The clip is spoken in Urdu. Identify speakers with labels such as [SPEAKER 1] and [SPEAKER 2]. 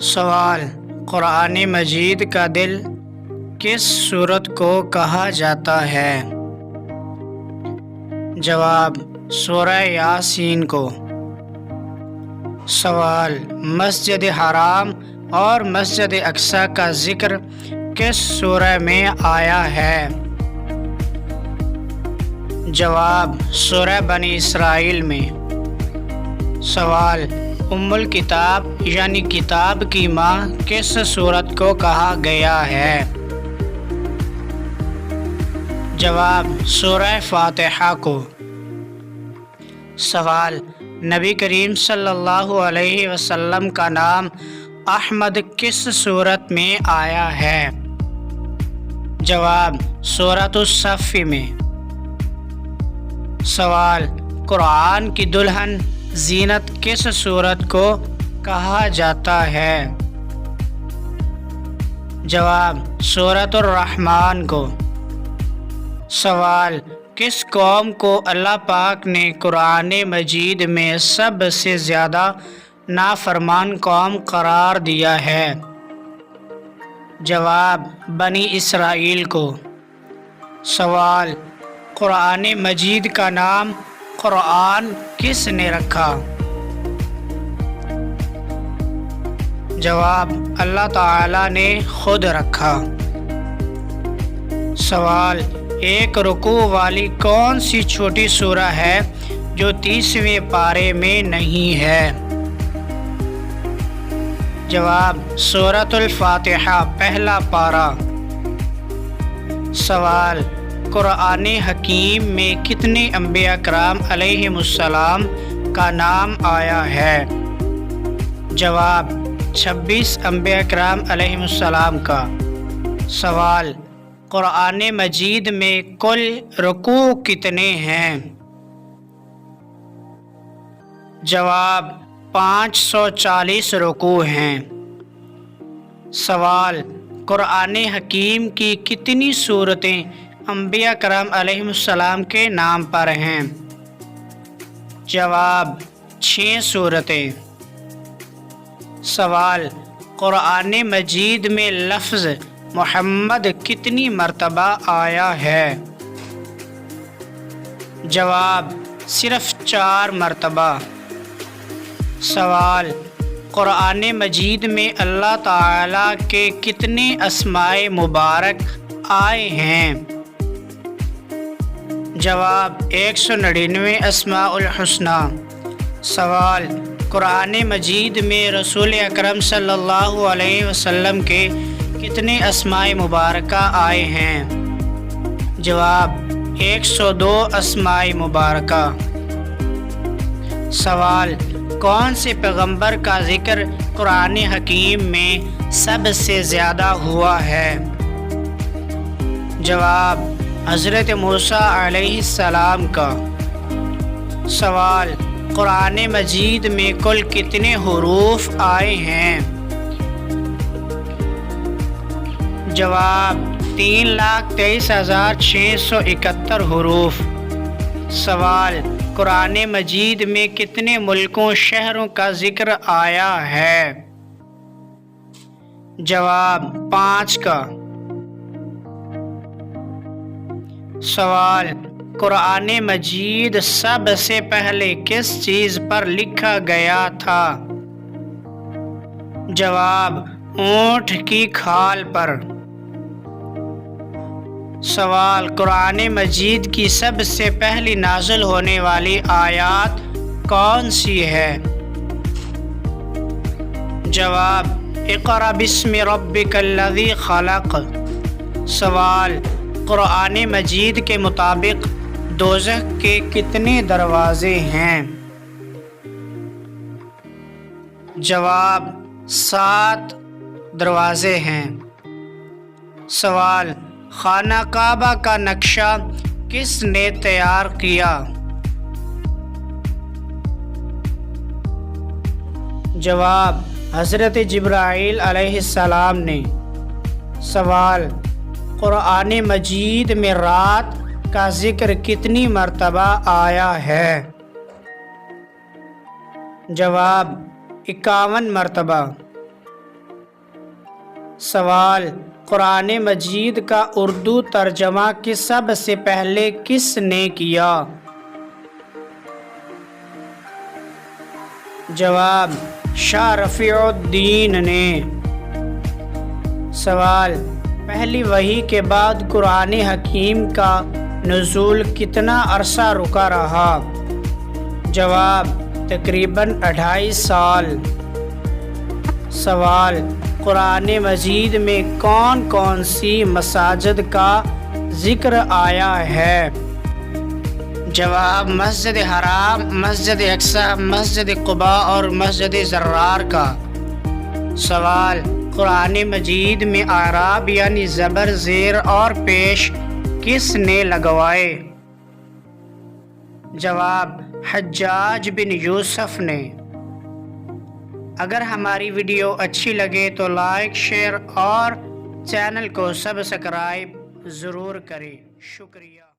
[SPEAKER 1] سوال: قرآن مجید کا دل کس سورت کو کہا جاتا ہے؟ جواب: سورہ یاسین کو۔ سوال: مسجد حرام اور مسجد اقصی کا ذکر کس سورہ میں آیا ہے؟ جواب: سورہ بنی اسرائیل میں۔ سوال: ام الکتاب یعنی کتاب کی ماں کس سورت کو کہا گیا ہے؟ جواب: سورہ فاتحہ کو۔ سوال: نبی کریم صلی اللہ علیہ وسلم کا نام احمد کس سورت میں آیا ہے؟ جواب: سورۃ الصف میں۔ سوال: قرآن کی دلہن زینت کس سورت کو کہا جاتا ہے؟ جواب: سورۃ الرحمن کو۔ سوال: کس قوم کو اللہ پاک نے قرآن مجید میں سب سے زیادہ نافرمان قوم قرار دیا ہے؟ جواب: بنی اسرائیل کو۔ سوال: قرآن مجید کا نام قرآن کس نے رکھا؟ جواب: اللہ تعالی نے خود رکھا۔ سوال: ایک رکوع والی کون سی چھوٹی سورہ ہے جو 30ویں پارے میں نہیں ہے؟ جواب: سورۃ الفاتحہ پہلا پارہ۔ سوال: قرآن حکیم میں کتنے انبیاء کرام علیہم السلام کا نام آیا ہے؟ جواب: 26 انبیاء کرام علیہم السلام کا۔ سوال: قرآن مجید میں کل رکوع کتنے ہیں؟ جواب: 540 رکوع ہیں۔ سوال: قرآن حکیم کی کتنی سورتیں انبیاء کرام علیہم السلام کے نام پر ہیں؟ جواب: 6 سورتیں۔ سوال: قرآن مجید میں لفظ محمد کتنی مرتبہ آیا ہے؟ جواب: صرف 4 مرتبہ۔ سوال: قرآن مجید میں اللہ تعالی کے کتنے اسماء مبارک آئے ہیں؟ جواب: 199 اسماء الحسنی۔ سوال: قرآن مجید میں رسول اکرم صلی اللہ علیہ وسلم کے کتنے اسماء مبارکہ آئے ہیں؟ جواب: 102 اسماء مبارکہ۔ سوال: کون سے پیغمبر کا ذکر قرآن حکیم میں سب سے زیادہ ہوا ہے؟ جواب: حضرت موسیٰ علیہ السلام کا۔ سوال: قرآن مجید میں کل کتنے حروف آئے ہیں؟ جواب: 3,23,671 حروف۔ سوال: قرآن مجید میں کتنے ملکوں شہروں کا ذکر آیا ہے؟ جواب: 5 کا۔ سوال: قرآن مجید سب سے پہلے کس چیز پر لکھا گیا تھا؟ جواب: اونٹ کی کھال پر۔ سوال: قرآن مجید کی سب سے پہلی نازل ہونے والی آیات کون سی ہے؟ جواب: اقرأ بسم ربک الذی خلق۔ سوال: قرآن مجید کے مطابق دوزخ کے کتنے دروازے ہیں؟ جواب: 7 دروازے ہیں۔ سوال: خانہ کعبہ کا نقشہ کس نے تیار کیا؟ جواب: حضرت جبرائیل علیہ السلام نے۔ سوال: قرآن مجید میں رات کا ذکر کتنی مرتبہ آیا ہے؟ جواب: 51 مرتبہ۔ سوال، قرآن مجید کا اردو ترجمہ سب سے پہلے کس نے کیا؟ جواب، شاہ رفیع الدین نے۔ سوال، پہلی وحی کے بعد قرآن حکیم کا نزول کتنا عرصہ رکا رہا؟ جواب، تقریباً 2.5 سال۔ سوال، قرآن مجید میں کون کون سی مساجد کا ذکر آیا ہے؟ جواب، مسجد حرام، مسجد اقصی، مسجد قباء اور مسجد زرار کا۔ سوال، قرآن مجید میں اعراب یعنی زبر، زیر اور پیش کس نے لگوائے؟ جواب، حجاج بن یوسف نے۔ اگر ہماری ویڈیو اچھی لگے تو لائک، شیئر اور چینل کو سبسکرائب ضرور کریں۔ شکریہ۔